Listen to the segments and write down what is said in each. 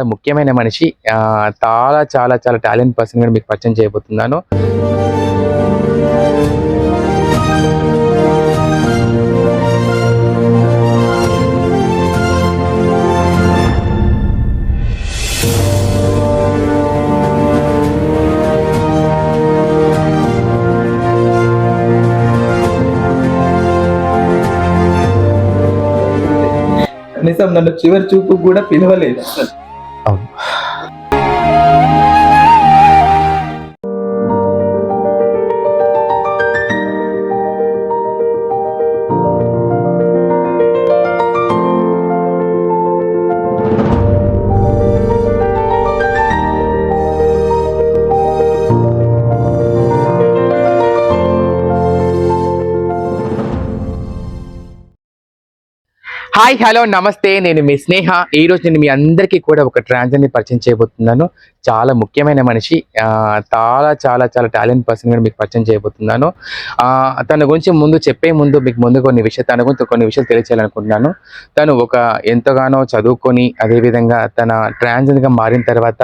చాలా ముఖ్యమైన మనిషి. చాలా టాలెంట్ పర్సన్ కూడా మీకు పరిచయం చేయబోతున్నాను. కనీసం నన్ను చివరి చూపు కూడా పిలవలేదు అసలు. అవును. హాయ్, హలో, నమస్తే. నేను మీ స్నేహ. ఈరోజు నేను మీ అందరికీ కూడా ఒక ట్రాన్స్జెండర్ని పరిచయం చేయబోతున్నాను. చాలా ముఖ్యమైన మనిషి. చాలా టాలెంట్ పర్సన్ కూడా మీకు పరిచయం చేయబోతున్నాను. తన గురించి చెప్పే ముందు మీకు ముందు తన గురించి కొన్ని విషయాలు తెలియచేయాలనుకుంటున్నాను. తను ఎంతగానో చదువుకొని, అదేవిధంగా తన ట్రాన్స్జెండర్గా మారిన తర్వాత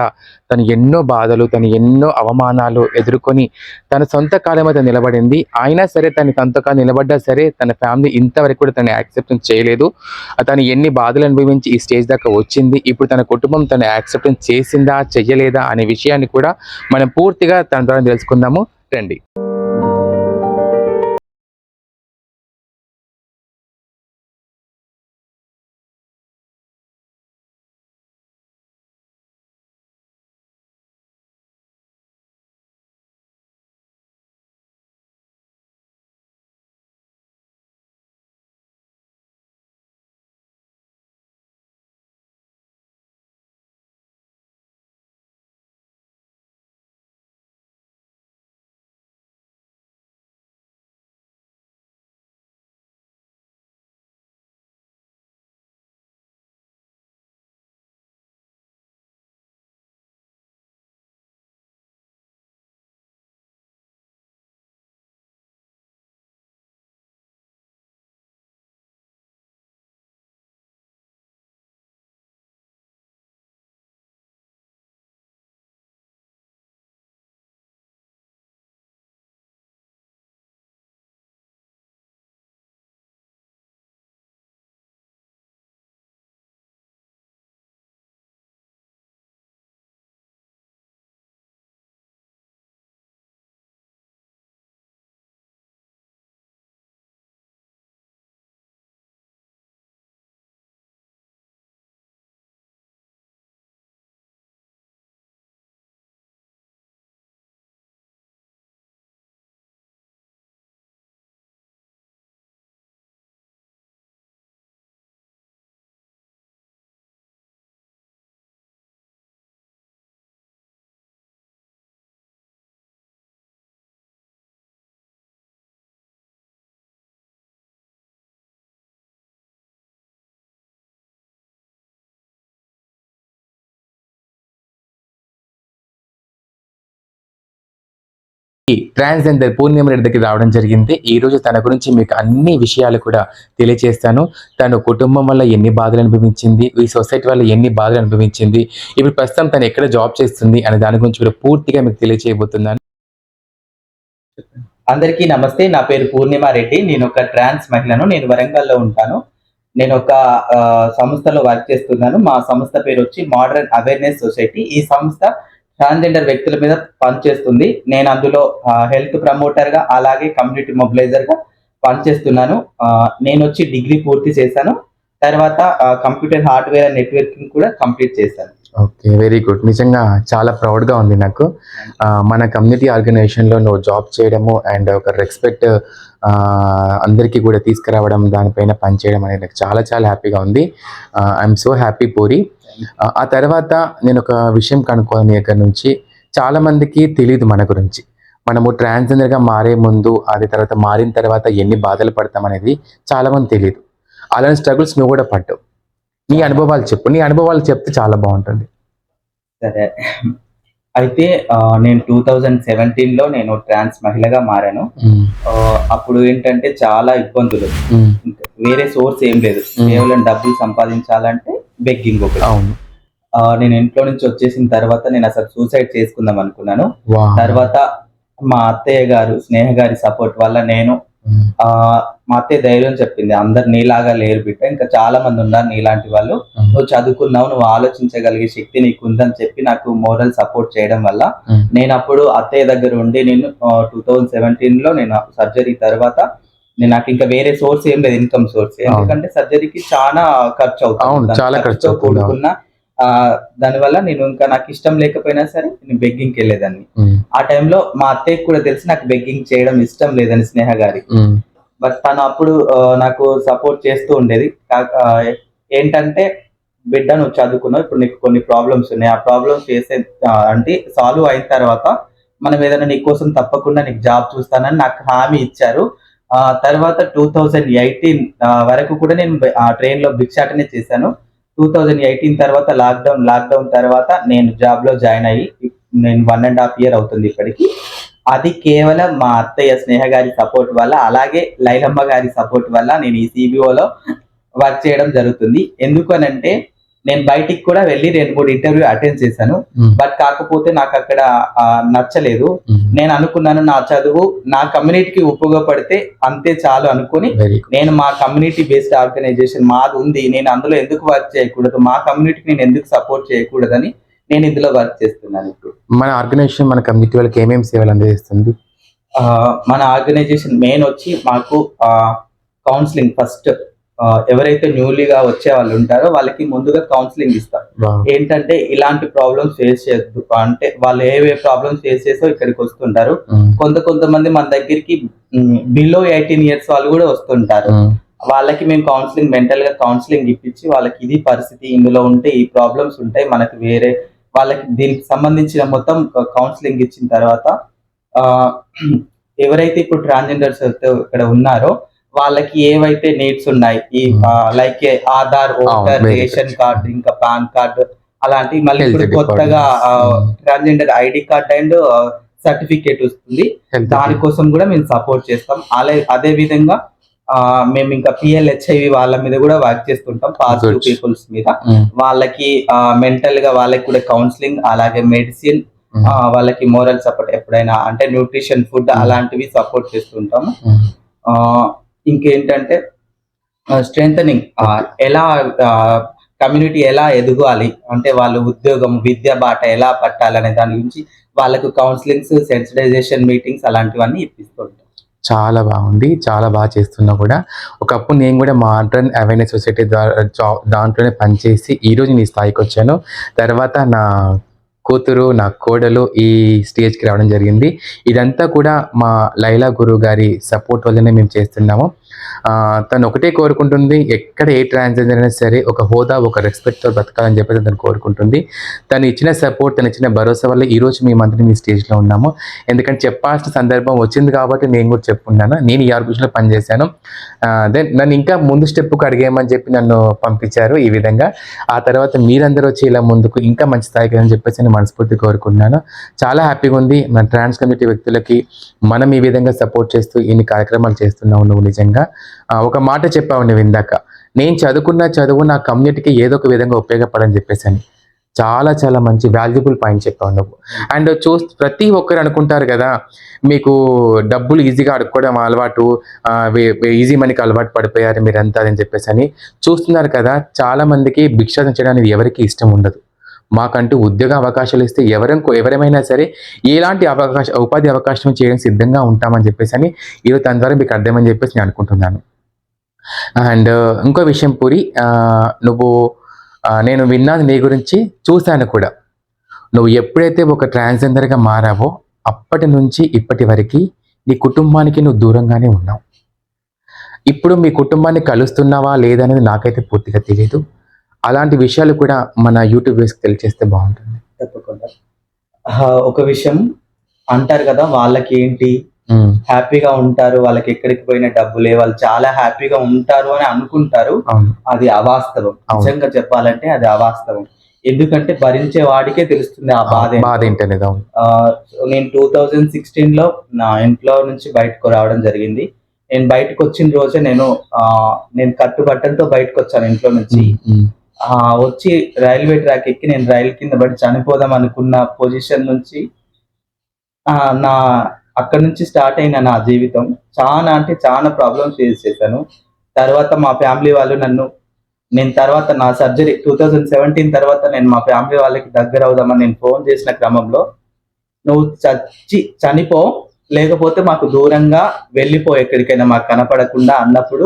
తను ఎన్నో బాధలు, తను ఎన్నో అవమానాలు ఎదుర్కొని తన సొంత కాలం మీద నిలబడింది. అయినా సరే తన సొంత కాలం నిలబడ్డా సరే తన ఫ్యామిలీ ఇంతవరకు కూడా తను యాక్సెప్టెన్స్ చేయలేదు. తను ఎన్ని బాధలు అనుభవించి ఈ స్టేజ్ దాకా వచ్చింది. ఇప్పుడు తన కుటుంబం తను యాక్సెప్టెన్స్ చేసిందా చెయ్యలేదా అనే విషయాన్ని కూడా మనం పూర్తిగా తన ద్వారా తెలుసుకుందాము. రండి. ట్రాన్స్జెండర్ పూర్ణిమ రెడ్డి దగ్గరికి రావడం జరిగింది. ఈ రోజు తన గురించి మీకు అన్ని విషయాలు కూడా తెలియజేస్తాను. తను కుటుంబం వల్ల ఎన్ని బాధలు అనుభవించింది, ఈ సొసైటీ వల్ల ఎన్ని బాధలు అనుభవించింది, ఇప్పుడు ప్రస్తుతం తను ఎక్కడ జాబ్ చేస్తుంది అనే దాని గురించి కూడా పూర్తిగా మీకు తెలియజేయబోతున్నాను. అందరికీ నమస్తే. నా పేరు పూర్ణిమ రెడ్డి. నేను ఒక ట్రాన్స్ మహిళను. నేను వరంగల్లో ఉంటాను. నేను ఒక సంస్థలో వర్క్ చేస్తున్నాను. మా సంస్థ పేరు వచ్చి మోడర్న్ అవేర్నెస్ సొసైటీ. ఈ సంస్థ ట్రాన్స్జెండర్ వ్యక్తుల మీద పనిచేస్తుంది. నేను అందులో హెల్త్ ప్రమోటర్ గా అలాగే కమ్యూనిటీ మొబిలైజర్ గా పనిచేస్తున్నాను. నేను వచ్చి డిగ్రీ పూర్తి చేశాను. తర్వాత కంప్యూటర్ హార్డ్వేర్ నెట్వర్కింగ్ కూడా కంప్లీట్ చేశాను. Okay, very good. నిజంగా చాలా ప్రౌడ్గా ఉంది నాకు. మన కమ్యూనిటీ ఆర్గనైజేషన్లో నువ్వు జాబ్ చేయడము అండ్ ఒక రెస్పెక్ట్ అందరికీ కూడా తీసుకురావడం, దానిపైన పనిచేయడం అనేది నాకు చాలా హ్యాపీగా ఉంది. I'm so happy puri. ఆ తర్వాత నేను ఒక విషయం కనుక్కోని దగ్గర నుంచి చాలామందికి తెలియదు మన గురించి. మనము ట్రాన్స్జెండర్గా మారే ముందు, అది తర్వాత మారిన తర్వాత ఎన్ని బాధలు పడతాం అనేది చాలామంది తెలియదు. అలాంటి స్ట్రగుల్స్ నువ్వు కూడా పడ్డావు. నీ అనుభవాలు చెప్పు. నీ అనుభవాలు చెప్తే చాలా బాగుంటుంది. సరే, అయితే నేను 2017లో నేను ట్రాన్స్ మహిళగా మారాను. అప్పుడు ఏంటంటే చాలా ఇబ్బందులు, వేరే సోర్స్ ఏం లేదు, కేవలం డబ్బులు సంపాదించాలంటే బెగ్గింగ్ ఒకటి. అవును. నేను ఇంట్లో నుంచి వచ్చేసిన తర్వాత నేను అసలు సూసైడ్ చేసుకుందాం అనుకున్నాను. వావ్! తర్వాత మా అత్తయ్య గారు, స్నేహ గారి సపోర్ట్ వల్ల నేను హ్మ్. మా అత్తయ్య ధైర్యం చెప్పింది. "అందరు నీలాగా లేరు బిడ్డ. ఇంకా చాలా మంది ఉన్నారు నీలాంటి వాళ్ళు. హ్మ్. నువ్వు చదువుకున్నావు. నువ్వు ఆలోచించగలిగే శక్తి నీకుందని" చెప్పి నాకు మోరల్ సపోర్ట్ చేయడం వల్ల హ్మ్. నేనప్పుడు అత్తయ్య దగ్గర ఉండి నేను 2017లో నేను సర్జరీ తర్వాత నాకింకా వేరే సోర్స్ ఏం లేదు, ఇన్‌కమ్ సోర్స్. అవును. ఎందుకంటే సర్జరీకి చానా ఖర్చవుతుంది. అవును. దాని చాలా ఖర్చుతో ఖర్చవుతుంది. అవును. కూడుకున్న దానివల్ల నేను ఇంకా నాకిష్టం లేకపోయినా సరే నేను బెగ్గింగ్‌కెళ్ళేదాన్ని. హ్మ్. ఆ టైంలో మా అత్తయ్యకి కూడా తెలుసు నాకు బెగ్గింగ్ చేయడం ఇష్టం లేదని, స్నేహ గారికి. హ్మ్. బట్ తను అప్పుడు నాకు సపోర్ట్ చేస్తూ ఉండేది. ఏంటంటే, "బిడ్డ నువ్వు చదువుకున్నావు. ఇప్పుడు నీకు కొన్ని ప్రాబ్లమ్స్ ఉన్నాయి. ఆ ప్రాబ్లమ్స్ అంటే సాల్వ్ అయిన తర్వాత మనం ఏదైనా నీ కోసం తప్పకుండా నీకు జాబ్ చూస్తానని" నాకు హామీ ఇచ్చారు. తర్వాత 2018 వరకు కూడా నేను ట్రైన్‌లో భిక్షాటనే చేశాను. 2018 తర్వాత లాక్‌డౌన్ తర్వాత నేను జాబ్‌లో జాయిన్ అయ్యి నేను 1 ½ ఇయర్ అవుతుంది ఇప్పటికి. అది కేవలం మా అత్తయ్య స్నేహ గారి సపోర్ట్ వల్ల, అలాగే లైలమ్మ గారి సపోర్ట్ వల్ల నేను ఈ సీబీఓలో వర్క్ చేయడం జరుగుతుంది. ఎందుకు అనంటే, నేను బయటికి కూడా వెళ్లి 2, 3 ఇంటర్వ్యూ అటెండ్ చేశాను. హ్మ్. బట్ కాకపోతే నాకక్కడ నచ్చలేదు. హ్మ్. నేను అనుకున్నాను నా చదువు నా కమ్యూనిటీకి ఉపయోగపడితే అంతే చాలు అనుకోని, వెరీ గుడ్. నేను మా కమ్యూనిటీ బేస్డ్ ఆర్గనైజేషన్ మాదుంది. నేను అందులో ఎందుకు వర్క్ చేయకూడదు? మా కమ్యూనిటీకి నేను ఎందుకు సపోర్ట్ చేయకూడదని నేను ఇందులో వర్క్ చేస్తున్నాను ఇప్పుడు. మన ఆర్గనైజేషన్ మన కమ్యూనిటీ వాళ్ళకి ఏమేమి సేవలు అందజేస్తుంది? మన ఆర్గనైజేషన్ మెయిన్ వచ్చి మాకు కౌన్సిలింగ్ ఫస్ట్ ఎవరైతే న్యూలీగా వచ్చే వాళ్ళు ఉంటారో వాళ్ళకి ముందుగా కౌన్సిలింగ్ ఇస్తాం. వావ్! ఏంటంటే ఇలాంటి ప్రాబ్లమ్స్ ఫేస్ చేయొద్దు. అంటే వాళ్ళు ఏ ప్రాబ్లమ్స్ ఫేస్ చేసో ఇక్కడికి వస్తుంటారు. హ్మ్. కొంతమంది మన దగ్గరికి బిలో 18 ఇయర్స్ వాళ్ళు కూడా వస్తుంటారు. హ్మ్. వాళ్ళకి మేము మెంటల్ గా కౌన్సిలింగ్ ఇప్పించి వాళ్ళకి ఇది పరిస్థితి, ఇందులో ఉంటే ఈ ప్రాబ్లమ్స్ ఉంటాయి, మనకి వేరే వాళ్ళకి దీనికి సంబంధించిన మొత్తం కౌన్సిలింగ్ ఇచ్చిన తర్వాత ఆ, ఎవరైతే ఇప్పుడు ట్రాన్స్జెండర్స్ ఇక్కడ ఉన్నారో వాళ్ళకి ఏవైతే నీడ్స్ ఉన్నాయి, ఈ like Aadhaar, voter, very ration good. Card, ఇంకా పాన్ కార్డ్, అలాంటి మళ్ళీ Health ఇప్పుడు కొత్తగా departments. Transgender ID card and certificate వస్తుంది. Health దానికోసం కూడా మేము సపోర్ట్ చేస్తాం. అదే విధంగా మేము ఇంకా పిఎల్హెచ్ఐవి వాళ్ళ మీద కూడా వర్క్ చేస్తుంటాం, పాజిటివ్ Good. పీపుల్స్ మీద. హ్మ్. వాళ్ళకి మెంటల్ గా వాళ్ళకి కూడా కౌన్సిలింగ్, అలాగే మెడిసిన్, హ్మ్. వాళ్ళకి మోరల్ సపోర్ట్ ఎప్పుడైనా అంటే న్యూట్రిషన్ ఫుడ్ అలాంటివి సపోర్ట్ చేస్తుంటాము. హ్మ్. ఇంకేంటంటే స్ట్రెంథనింగ్, ఎలా కమ్యూనిటీ ఎలా ఎదగాలి అంటే వాళ్ళు ఉద్యోగం, విద్య బాట ఎలా పట్టాలనే దాని గురించి వాళ్ళకు కౌన్సిలింగ్స్, సెన్సిటైజేషన్ మీటింగ్స్ అలాంటివన్నీ ఇప్పిస్తుంటాం. చాలా బాగుంది. చాలా బాగా చేస్తున్నావు కూడా. ఒకప్పుడు నేను కూడా మోడర్న్ అవేర్‌నెస్ సొసైటీ ద్వారా దాంట్లోనే పనిచేసి ఈరోజు నీ స్థాయికొచ్చాను. తర్వాత నా కూతురు, నా కోడలు ఈ స్టేజ్‌కి రావడం జరిగింది. ఇదంతా కూడా మా లైలా గురువు గారి సపోర్ట్ వల్లనే మేము చేస్తున్నాము. తను ఒకటే కోరుకుంటుంది, ఎక్కడ ఏ ట్రాన్స్‌జెండర్ అయినా సరే ఒక హోదా, ఒక రెస్పెక్ట్‌తో బ్రతకాలని చెప్పేసి తను కోరుకుంటుంది. తను ఇచ్చిన సపోర్ట్, తను ఇచ్చిన భరోసా వల్ల ఈరోజు మేమందరం ఈ స్టేజ్‌లో ఉన్నాము. ఎందుకంటే చెప్పాల్సిన సందర్భం వచ్చింది కాబట్టి నేను కూడా చెప్పుకున్నాను. నేను ఈ ఆర్గనైజేషన్‌లో పనిచేశాను. దెన్ నన్ను ఇంకా ముందు స్టెప్‌కి అడిగేయమని చెప్పి నన్ను పంపించారు ఈ విధంగా. ఆ తర్వాత మీరందరూ వచ్చి ఇలా ముందుకు ఇంకా మంచి స్థాయికి అని చెప్పేసి నేను మనస్ఫూర్తిగా కోరుకుంటున్నాను. చాలా హ్యాపీగా ఉంది. మన ట్రాన్స్ కమ్యూనిటీ వ్యక్తులకి మనం ఈ విధంగా సపోర్ట్ చేస్తూ ఇన్ని కార్యక్రమాలు చేస్తున్నావు నువ్వు నిజంగా. ఒక మాట చెప్పావు నువ్వు ఇందాక. నేను చదువుకున్న చదువు నా కమ్యూనిటీకి ఏదో ఒక విధంగా ఉపయోగపడని చెప్పేసని. చాలా చాలా మంచి వాల్యుబుల్ పాయింట్ చెప్పావు నువ్వు. అండ్ ప్రతి ఒక్కరు అనుకుంటారు కదా, మీకు డబ్బులు ఈజీగా అడుక్కోవడం అలవాటు, ఈజీ మనీకి అలవాటు పడిపోయారు మీరంతా అని చెప్పేసని. చూస్తున్నారు కదా, చాలా మందికి భిక్షాటన చేయడానికి ఎవరికీ ఇష్టం ఉండదు. మాకంటూ ఉద్యోగ అవకాశాలు ఇస్తే ఎవరేమైనా సరే ఎలాంటి ఉపాధి అవకాశం చేయడానికి సిద్ధంగా ఉంటామని చెప్పేసని ఈరోజు దాని ద్వారా మీకు అర్థమని చెప్పేసి నేను అనుకుంటున్నాను. అండ్ ఇంకో విషయం పూరి, నువ్వు నేను విన్నాను నీ గురించి, చూశాను కూడా. నువ్వు ఎప్పుడైతే ఒక ట్రాన్స్‌జెండర్‌గా మారావో అప్పటి నుంచి ఇప్పటి వరకి నీ కుటుంబానికి నువ్వు దూరంగానే ఉన్నావు. ఇప్పుడు మీ కుటుంబాన్ని కలుస్తున్నావా లేదా అనేది నాకైతే పూర్తిగా తెలీదు. అలాంటి విషయాలు కూడా మన యూట్యూబ్ వ్యూయర్స్‌కి తెలియజేస్తే బావుంటుంది. తప్పకుండా. ఒక విషయం అంటారు కదా, వాళ్ళకేంటి హ్మ్. హ్యాపీగా ఉంటారు, వాళ్ళకి ఎక్కడికి పోయిన డబ్బులే, వాళ్ళు చాలా హ్యాపీగా ఉంటారు అని అనుకుంటారు. అవును. అది అవాస్తవం. అవును. నిజంగా చెప్పాలంటే అది అవాస్తవం. ఎందుకంటే భరించే వాడికే తెలుస్తుంది ఆ బాధ బాధ ఏంటో. ఏంటనేది. అవును. నేను 2016లో నా ఇంట్లో నుంచి బయటకు రావడం జరిగింది. నేను బయటకొచ్చిన రోజే నేను కట్టుబట్టలతో బయటకొచ్చాను ఇంట్లో నుంచి. హ్మ్. హ్మ్. వచ్చి రైల్వే ట్రాక్ ఎక్కి నేను రైలు కింద పడి చనిపోదాం అనుకున్న పొజిషన్ నుంచి నా అక్కడి నుంచి స్టార్ట్ అయిన నా జీవితం చాలా అంటే చాలా ప్రాబ్లమ్స్ ఫేస్ చేశాను. తర్వాత మా ఫ్యామిలీ వాళ్ళు నేను తర్వాత నా సర్జరీ 2017 తర్వాత నేను మా ఫ్యామిలీ వాళ్ళకి దగ్గర అవుదామని నేను ఫోన్ చేసిన క్రమంలో, నువ్వు చనిపో, లేకపోతే మాకు దూరంగా వెళ్ళిపో ఎక్కడికైనా మాకు కనపడకుండా అన్నప్పుడు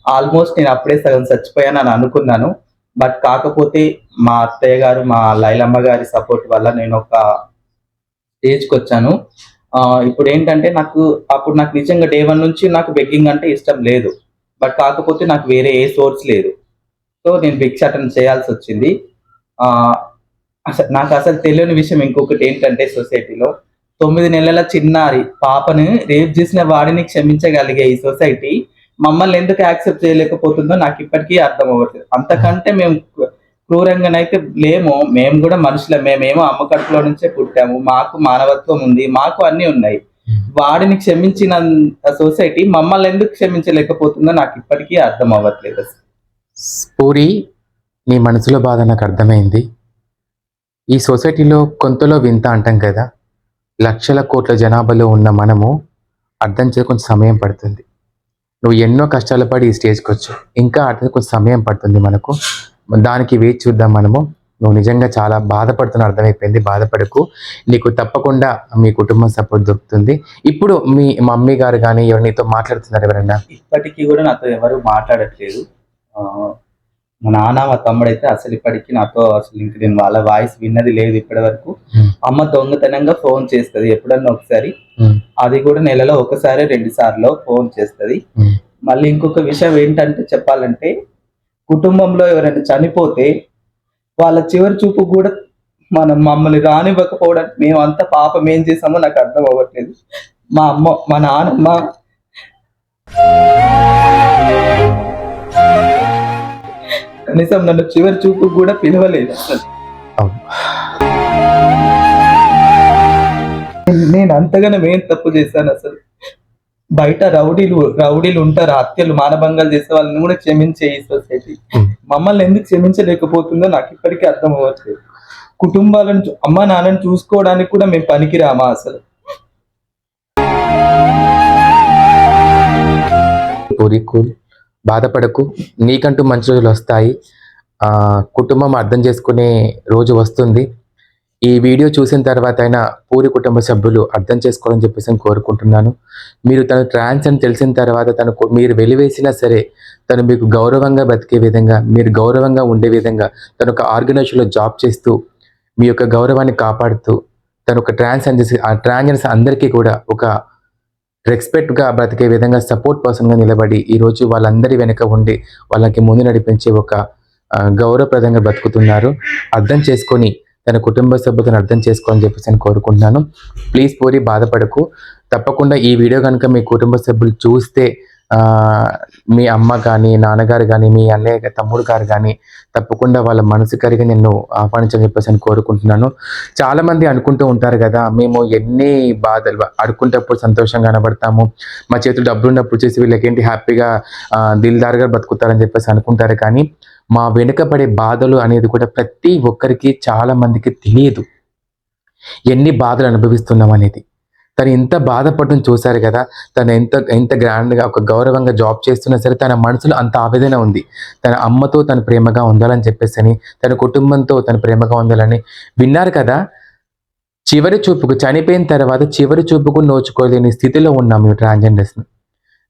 ఆల్మోస్ట్ నేను అప్పుడే సగం చచ్చిపోయానని అనుకున్నాను. బట్ కాకపోతే మా అత్తయ్య గారు, మా లైలమ్మ గారి సపోర్ట్ వల్ల నేను ఒక స్టేజ్కి వచ్చాను. ఇప్పుడు ఏంటంటే అప్పుడు నాకు నిజంగా డే 1 నుంచి నాకు బెగ్గింగ్ అంటే ఇష్టం లేదు. బట్ కాకపోతే నాకు వేరే ఏ సోర్స్ లేదు. సో నేను భిక్షాటన చేయాల్సి వచ్చింది. నాకు అసలు తెలియని విషయం ఇంకొకటి ఏంటంటే, సొసైటీలో 9 నెలల చిన్నారి పాపని రేప్ చేసిన వాడిని క్షమించగలిగే ఈ సొసైటీ మమ్మల్ని ఎందుకు యాక్సెప్ట్ చేయలేకపోతుందో నాకు ఇప్పటికీ అర్థం అవ్వట్లేదు. అంతకంటే మేము క్రూరంగానైతే లేము. మేము కూడా మనుషులే. మేమేమో అమ్మ కడుపులో నుంచే పుట్టాము. మాకు మానవత్వం ఉంది, మాకు అన్ని ఉన్నాయి. వాడిని క్షమించిన సొసైటీ మమ్మల్ని ఎందుకు క్షమించలేకపోతుందో నాకు ఇప్పటికీ అర్థం అవ్వట్లేదు. పూరి, నీ మనసులో బాధ నాకు అర్థమైంది. ఈ సొసైటీలో కొంతలో వింత అంటాం కదా, లక్షల కోట్ల జనాభాలో ఉన్న మనము అర్థం చేయ కొంచెం సమయం పడుతుంది. నువ్వు ఎన్నో కష్టాలు పడి ఈ స్టేజ్కి వచ్చావు, ఇంకా అర్థం కొంచెం సమయం పడుతుంది మనకు. దానికి వేచి చూద్దాం మనము. నువ్వు నిజంగా చాలా బాధపడుతున్నా అర్థమైపోయింది. బాధపడకు, నీకు తప్పకుండా మీ కుటుంబం సపోర్ట్ దొరుకుతుంది. ఇప్పుడు మీ మమ్మీ గారు కానీ ఎవరు నీతో మాట్లాడుతున్నారు? ఎవరన్నా? ఇప్పటికీ కూడా నాతో ఎవరు మాట్లాడట్లేదు. మా నాన్న, మా తమ్ముడు అయితే అసలు ఇప్పటికీ నాతో అసలు ఇంక నేను వాళ్ళ వాయిస్ విన్నది లేదు ఇప్పటి వరకు. అమ్మ దొంగతనంగా ఫోన్ చేస్తుంది ఎప్పుడన్నా ఒకసారి, అది కూడా నెలలో 1-2 సార్లు ఫోన్ చేస్తుంది. మళ్ళీ ఇంకొక విషయం ఏంటంటే చెప్పాలంటే, కుటుంబంలో ఎవరైనా చనిపోతే వాళ్ళ చివరి చూపు కూడా మమ్మల్ని రానివ్వకపోవడానికి మేమంతా పాపం ఏం చేసామో నాకు అర్థం అవ్వట్లేదు. మా నాన్నమ్మ కనీసం నన్ను చివరి చూపు కూడా పిలవలేదు అసలు. నేను అంతగానో ఏం తప్పు చేశాను అసలు? బయట రౌడీలు ఉంటారు, హత్యలు, మానభంగాలు చేసే వాళ్ళని కూడా క్షమించే ఈ సొసైటీ మమ్మల్ని ఎందుకు క్షమించలేకపోతుందో నాకు ఇప్పటికీ అర్థం అవ్వట్లేదు. కుటుంబాలను, అమ్మ నాన్నని చూసుకోవడానికి కూడా మేము పనికిరామా అసలు? బాధపడకు, నీకంటూ మంచి రోజులు వస్తాయి. కుటుంబం అర్థం చేసుకునే రోజు వస్తుంది. ఈ వీడియో చూసిన తర్వాత అయినా పూరి కుటుంబ సభ్యులు అర్థం చేసుకోవాలని చెప్పేసి నేను కోరుకుంటున్నాను. మీరు తను ట్రాన్స్ అని తెలిసిన తర్వాత మీరు వెలివేసినా సరే తను మీకు గౌరవంగా బతికే విధంగా, మీరు గౌరవంగా ఉండే విధంగా, తను ఒక ఆర్గనైజేషన్లో జాబ్ చేస్తూ మీ యొక్క గౌరవాన్ని కాపాడుతూ, తను ఒక ట్రాన్స్ అని చేసి ఆ ట్రాన్స్జెండర్స్ అందరికీ కూడా ఒక రెస్పెక్ట్గా బ్రతికే విధంగా సపోర్ట్ పర్సన్గా నిలబడి ఈరోజు వాళ్ళందరి వెనుక ఉండి వాళ్ళకి ముందు నడిపించే ఒక గౌరవప్రదంగా బ్రతుకుతున్నారు. అర్థం చేసుకొని తన కుటుంబ సభ్యులను అర్థం చేసుకోవాలని చెప్పేసి నేను కోరుకుంటున్నాను. ప్లీజ్ పూరి, బాధపడకు. తప్పకుండా ఈ వీడియో కనుక మీ కుటుంబ సభ్యులు చూస్తే మీ అమ్మ కానీ, నాన్నగారు కానీ, మీ అన్నయ్య తమ్ముడు గారు కానీ తప్పకుండా వాళ్ళ మనసు కరిగి నిన్ను ఆహ్వానించని చెప్పేసి నేను కోరుకుంటున్నాను. చాలామంది అనుకుంటూ ఉంటారు కదా, మేము ఎన్ని బాధలు అడుకుంటప్పుడు సంతోషంగా కనబడతాము, మా చేతులు డబ్బులు ఉన్నప్పుడు చేసి వీళ్ళకి ఏంటి హ్యాపీగా దిల్దారుగా బతుకుతారని చెప్పేసి అనుకుంటారు. కానీ మా వెనుకబడే బాధలు అనేది కూడా ప్రతి ఒక్కరికి, చాలా మందికి తెలియదు ఎన్ని బాధలు అనుభవిస్తున్నాం అనేది. తను ఎంత బాధపడడం చూశారు కదా, తను ఎంత గ్రాండ్గా ఒక గౌరవంగా జాబ్ చేస్తున్నా సరే తన మనసులో అంత ఆవేదన ఉంది. తన అమ్మతో తను ప్రేమగా ఉండాలని చెప్పేసి అని, తన కుటుంబంతో తను ప్రేమగా ఉండాలని. విన్నారు కదా, చివరి చూపుకు, చనిపోయిన తర్వాత చివరి చూపుకు నోచుకోలేని స్థితిలో ఉన్నాం మేము ట్రాన్స్జెండర్స్ని.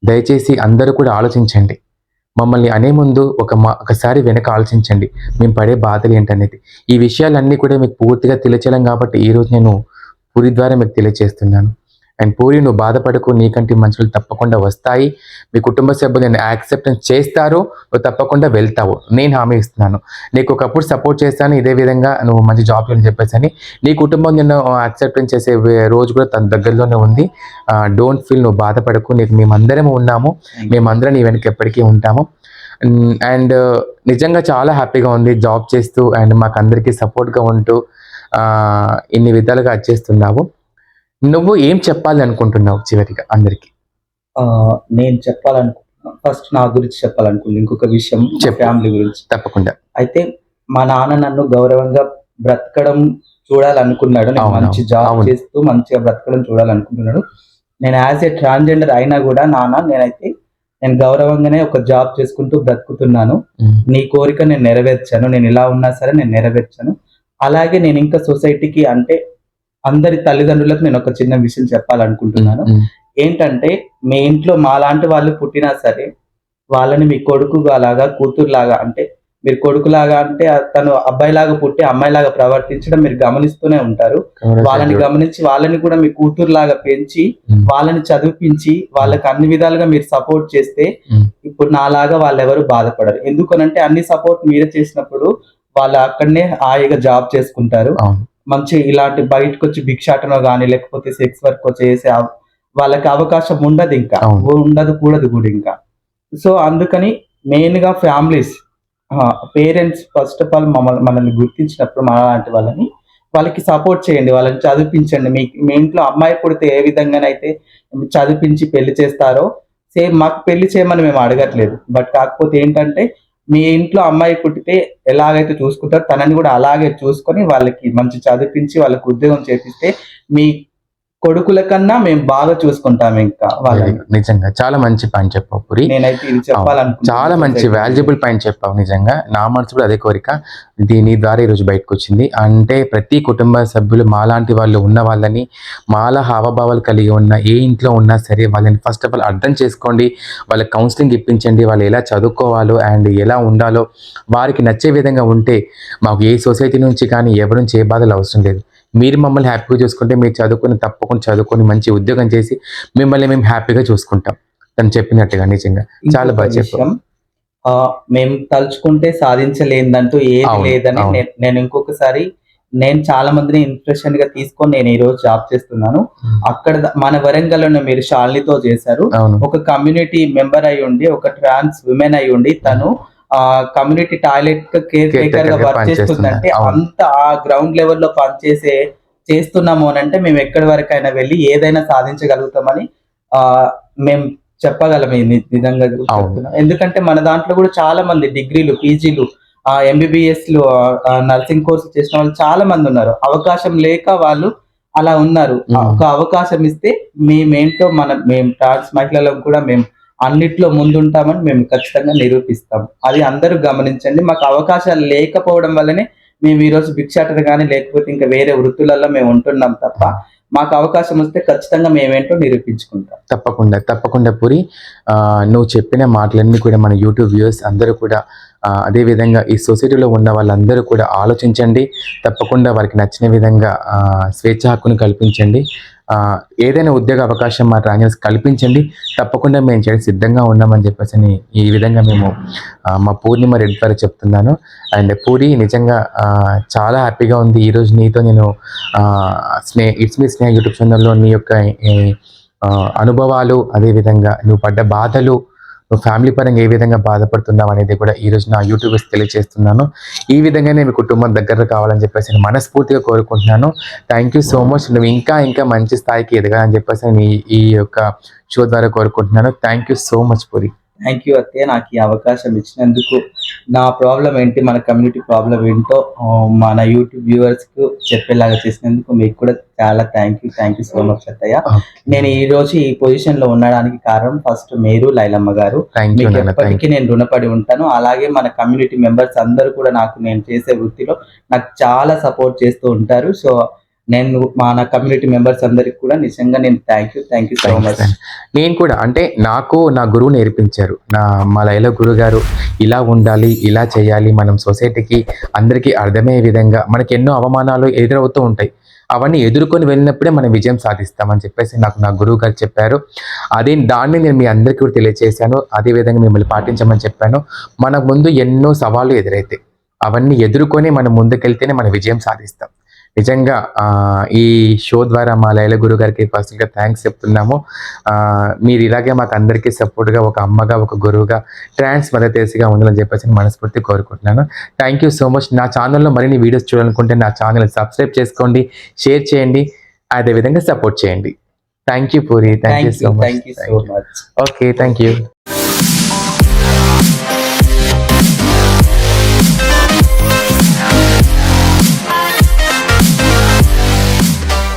దయచేసి అందరూ కూడా ఆలోచించండి. మమ్మల్ని అనే ముందు ఒకసారి వెనక ఆలోచించండి, మేము పడే బాధలు ఏంటనేది. ఈ విషయాలన్నీ కూడా మీకు పూర్తిగా తెలియచేయలేం కాబట్టి ఈరోజు నేను పూరి ద్వారా మీకు తెలియజేస్తున్నాను. అండ్ పూరి, నువ్వు బాధపడకు, నీకంటే మనుషులు తప్పకుండా వస్తాయి. మీ కుటుంబ సభ్యులు నేను యాక్సెప్టెన్స్ చేస్తారు, నువ్వు తప్పకుండా వెళ్తావు, నేను హామీ ఇస్తున్నాను. నీకు ఒకప్పుడు సపోర్ట్ చేస్తాను, ఇదే విధంగా నువ్వు మంచి జాబ్ అని చెప్పేసి అని. నీ కుటుంబం నిన్ను యాక్సెప్టెన్స్ చేసే రోజు కూడా తన దగ్గరలోనే ఉంది. డోంట్ ఫీల్, నువ్వు బాధపడకు, నీకు మేమందరం ఉన్నాము, మేమందరం నీ వెనక ఎప్పటికీ ఉంటాము. అండ్ నిజంగా చాలా హ్యాపీగా ఉంది జాబ్ చేస్తూ అండ్ మాకు అందరికీ సపోర్ట్గా ఉంటూ ఇన్ని విధాలుగా వచ్చేస్తున్నావు. నువ్వు ఏం చెప్పాలి అనుకుంటున్నావు చివరిగా అందరికి? నేను చెప్పాలనుకుంటున్నా, ఫస్ట్ నా గురించి చెప్పాలనుకుంటున్నా ఇంకొక విషయం, ఫ్యామిలీ గురించి. తప్పకుండా. అయితే మా నాన్న నన్ను గౌరవంగా బ్రతకడం చూడాలనుకున్నాడు. నేను అవును, మంచి జాబ్ అవును. చేస్తూ మంచిగా బ్రతకడం చూడాలనుకుంటున్నాడు. నేను యాజ్ ఏ ట్రాన్స్‌జెండర్ అయినా గూడా నాన్న నేను గౌరవంగానే ఒక జాబ్ చేసుకుంటూ బ్రతుకుతున్నాను. హ్మ్. నీ కోరిక నేను నెరవేర్చాను. నేను ఇలా ఉన్నా సరే నేను నెరవేర్చాను. అలాగే నేను ఇంకా సొసైటీకి అంటే అందరి తల్లిదండ్రులకు నేను ఒక చిన్న విషయం చెప్పాలనుకుంటున్నాను. హ్మ్. ఏంటంటే మీ ఇంట్లో మాలాంటి వాళ్ళు పుట్టినా సరే వాళ్ళని మీ కొడుకులాగా, కూతురులాగా అంటే మీరు కొడుకులాగా అంటే తను అబ్బాయిలాగా పుట్టి అమ్మాయిలాగా ప్రవర్తించడం మీరు గమనిస్తూనే ఉంటారు. వాళ్ళని గమనించి వాళ్ళని కూడా మీ కూతురులాగా పెంచి, హ్మ్. వాళ్ళని చదివిపించి, వాళ్ళకి అన్ని విధాలుగా మీరు సపోర్ట్ చేస్తే హ్మ్. ఇప్పుడు నాలాగా వాళ్ళెవరు బాధపడరు. ఎందుకనంటే అన్ని సపోర్ట్ మీరే చేసినప్పుడు వాళ్ళు అక్కడనే హాయిగా జాబ్ చేసుకుంటారు. అవును. మంచి ఇలాంటి బయటకొచ్చి భిక్షాటనో గాని, లేకపోతే సెక్స్ వర్కో చేసే వాళ్ళకి అవకాశం ఉండదింకా. అవును. ఉండదు కూడదు గూడా ఇంకా. సో, అందుకని మెయిన్‌గా families parents first of all మనల్ని గుర్తించినప్పుడు మనలాంటి వాళ్ళకి సపోర్ట్ చేయండి. వాళ్ళని చదివిపించండి. మీ ఇంట్లో అమ్మాయి పుడితే ఏ విధంగానైతే చదివిపించి పెళ్లి చేస్తారో, సేమ్ మాకు పెళ్లి చేయమని మేము అడగట్లేదు. బట్ కాకపోతే ఏంటంటే, మీ ఇంట్లో అమ్మాయి పుట్టితే ఎలాగైతే చూసుకుంటారో తనని గూడా అలాగే చూసుకొని వాళ్ళకి మంచి చదివిపించి వాళ్ళకి ఉద్యోగం చేపిస్తే మీ కొడుకుల కన్నా మేము బాగా చూసుకుంటాం ఇంకా వెరీ వాళ్ళని. గుడ్. నిజంగా చాలా మంచి పాయింట్ చెప్పావు పూరి. నేనైతే ఇది అవును. చెప్పాలనుకుంటున్నాను చాలా మంచి సొసైటీకి. వాల్యుబుల్ పాయింట్ చెప్పావు నిజంగా. నా మనసులో అదే కోరిక. నీ ద్వారా ఈరోజు బయటకొచ్చింది. అంటే ప్రతి కుటుంబ సభ్యులు మాలాంటి వాళ్ళు ఉన్న వాళ్ళని, మాలా హావభావాలు కలిగి ఉన్న ఏ ఇంట్లో ఉన్నా సరే వాళ్ళని ఫస్ట్ ఆఫ్ ఆల్ అర్థం చేసుకోండి. వాళ్ళకి కౌన్సెలింగ్ ఇప్పించండి. వాళ్ళు ఎలా చదువుకోవాలో అండ్ ఎలా ఉండాలో వారికి నచ్చే విధంగా ఉంటే మాకు ఏ సొసైటీ నుంచి కానీ ఎవరి నుంచి ఏ బాధలు అవసరం లేదు. మీరు మమ్మల్ని హ్యాపీగా చూసుకుంటే మీరు తప్పకుండా చదువుకొని మంచి ఉద్యోగం చేసి మిమ్మల్ని మేము హ్యాపీగా చూసుకుంటాం. తను చెప్పినట్టుగా నిజంగా. చాలా ఇంకొక బాగా చెప్పావు. విషయం మేము తలుచుకుంటే సాధించలేనిదంటూ ఏది అవును, లేదని అవును. నేను ఇంకొకసారి నేను చాలా మందిని ఇన్స్పిరేషన్‌గా తీసుకొని నేను ఈరోజు జాబ్ చేస్తున్నాను. హ్మ్. అక్కడ మన వరంగల్‌లోనే మీరు షాలినితో చేశారు. అవును. ఒక కమ్యూనిటీ మెంబర్ అయ్యుండి, ఒక ట్రాన్స్ విమెన్ అయ్యుండి తను కమ్యూనిటీ టాయిలెట్ కేర్ కేర్ టేకర్‌గా టేకర్‌గా వర్క్ పనిచేస్తున్నారు. చేస్తుందంటే అవును. అంత ఆ గ్రౌండ్ లెవెల్‌లో చేస్తున్నాము అనంటే మేము ఎక్కడి వరకైనా వెళ్లి ఏదైనా సాధించగలుగుతామని మేము చెప్పగలం ఇది నిజంగా అవును. చెప్తున్నా. ఎందుకంటే మన దాంట్లో కూడా చాలా మంది డిగ్రీలు, పీజీలు, ఎంబీబీఎస్‌లు నర్సింగ్ కోర్స్ చేసిన వాళ్ళు చాలా మందున్నారు. అవకాశం లేక వాళ్ళు అలా ఉన్నారు. ఒక అవకాశం ఇస్తే మేము ట్రాన్స్ మహిళలకు కూడా మేము అన్నిట్లో ముందుంటామని మేము ఖచ్చితంగా నిరూపిస్తాం. అది అందరూ గమనించండి. మాకు అవకాశాలు లేకపోవడం వల్లనే మేము ఈరోజు భిక్షాటన గాని, లేకపోతే ఇంకా వేరే వృత్తులలో మేము ఉంటున్నాం తప్ప, మాకు అవకాశం వస్తే ఖచ్చితంగా మేమేంటో నిరూపించుకుంటాం. తప్పకుండా పూరి. నువ్వు చెప్పిన మాటలన్నీ కూడా మన యూట్యూబ్ వ్యూవర్స్ అందరూ కూడా అదే విధంగా ఈ సొసైటీలో ఉన్న వాళ్ళందరూ కూడా ఆలోచించండి. తప్పకుండా వారికి నచ్చిన విధంగా స్వేచ్ఛ హక్కును కల్పించండి. ఏదైనా ఉద్యోగ అవకాశం మా ట్రాన్స్‌జెండర్స్‌కి కల్పించండి. తప్పకుండా మేము చేయడానికి సిద్ధంగా ఉన్నామని చెప్పేసని ఈ విధంగా మేము మా పూర్ణిమ రెడ్డి ద్వారా చెప్తున్నాను. అండ్ పూరి నిజంగా చాలా హ్యాపీగా ఉంది. ఈరోజు నీతో నేను ఇట్స్ మీ స్నేహ యూట్యూబ్ ఛానల్‌లో నీ యొక్క అనుభవాలు, అదేవిధంగా నువ్వు పడ్డ బాధలు, నువ్వు ఫ్యామిలీ పరంగా ఏ విధంగా బాధపడుతున్నావు అనేది కూడా ఈరోజు నా యూట్యూబర్స్ తెలియజేస్తున్నాను. ఈ విధంగానే మీ కుటుంబం దగ్గర కావాలని చెప్పేసి నేను మనస్ఫూర్తిగా కోరుకుంటున్నాను. Thank you so much. నువ్వు ఇంకా మంచి స్థాయికి ఎదగాలని చెప్పేసి ఈ యొక్క షో ద్వారా కోరుకుంటున్నాను. Thank you so much puri. Thank you అత్తయ్య. నాకు ఈ అవకాశం ఇచ్చినందుకు. నా ప్రాబ్లమ్ ఏంటి, మన కమ్యూనిటీ ప్రాబ్లమ్ ఏంటో మన యూట్యూబ్ వ్యూవర్స్‌కు చెప్పేలాగా చేసినందుకు మీకు కూడా చాలా థ్యాంక్ యూ సో మచ్ అత్తయ్య. నేను ఈరోజు ఈ పొజిషన్‌లో ఉండడానికి కారణం ఫస్ట్ మీరు, లైలమ్మ గారు. థ్యాంక్ యూ మీకు నాన్న. ఎప్పటికీ నేను రుణపడి ఉంటాను. అలాగే మన కమ్యూనిటీ మెంబర్స్ అందరూ కూడా నేను చేసే వృత్తిలో నాకు చాలా సపోర్ట్ చేస్తూ ఉంటారు. సో, నా కమ్యూనిటీ మెంబర్స్ అందరికి కూడా నిజంగా నేను థ్యాంక్ యూ సో మచ్. నేను కూడా అంటే నాకు నా గురువు నేర్పించారు. మా లైలా గురుగారు ఇలా ఉండాలి, ఇలా చేయాలి, మనం సొసైటీకి అందరికీ అర్థమయ్యే విధంగా మనకి ఎన్నో అవమానాలు ఎదురవుతూ ఉంటాయి. అవన్నీ ఎదుర్కొని వెళ్ళినప్పుడే మనం విజయం సాధిస్తామని చెప్పేసి నాకు నా గురువు గారు చెప్పారు. దాన్ని నేను మీ అందరికీ కూడా తెలియజేశాను. అదే విధంగా మిమ్మల్ని పాటించమని చెప్పాను. మన ముందు ఎన్నో సవాళ్లు ఎదురైతాయి. అవన్నీ ఎదుర్కొని మనం ముందుకెళ్తేనే మనం విజయం సాధిస్తాం. నిజంగా ఈ షో ద్వారా మా లైలా గురువు గారికి పర్సనల్‌గా థ్యాంక్స్ చెప్తున్నాము. మీరు ఇలాగే మాకు అందరికీ సపోర్ట్‌గా ఒక అమ్మగా, ఒక గురువుగా, ట్రాన్స్ మదర్‌గా ఉండాలని చెప్పేసి మనస్ఫూర్తిగా కోరుకుంటున్నాను. Thank you so much. నా ఛానల్‌లో మరిన్ని వీడియోస్ చూడాలనుకుంటే నా ఛానల్‌ని సబ్స్క్రైబ్ చేసుకోండి, షేర్ చేయండి, అదేవిధంగా సపోర్ట్ చేయండి. Thank you puri. Thank you so much. Thank you so much. Okay. Thank you.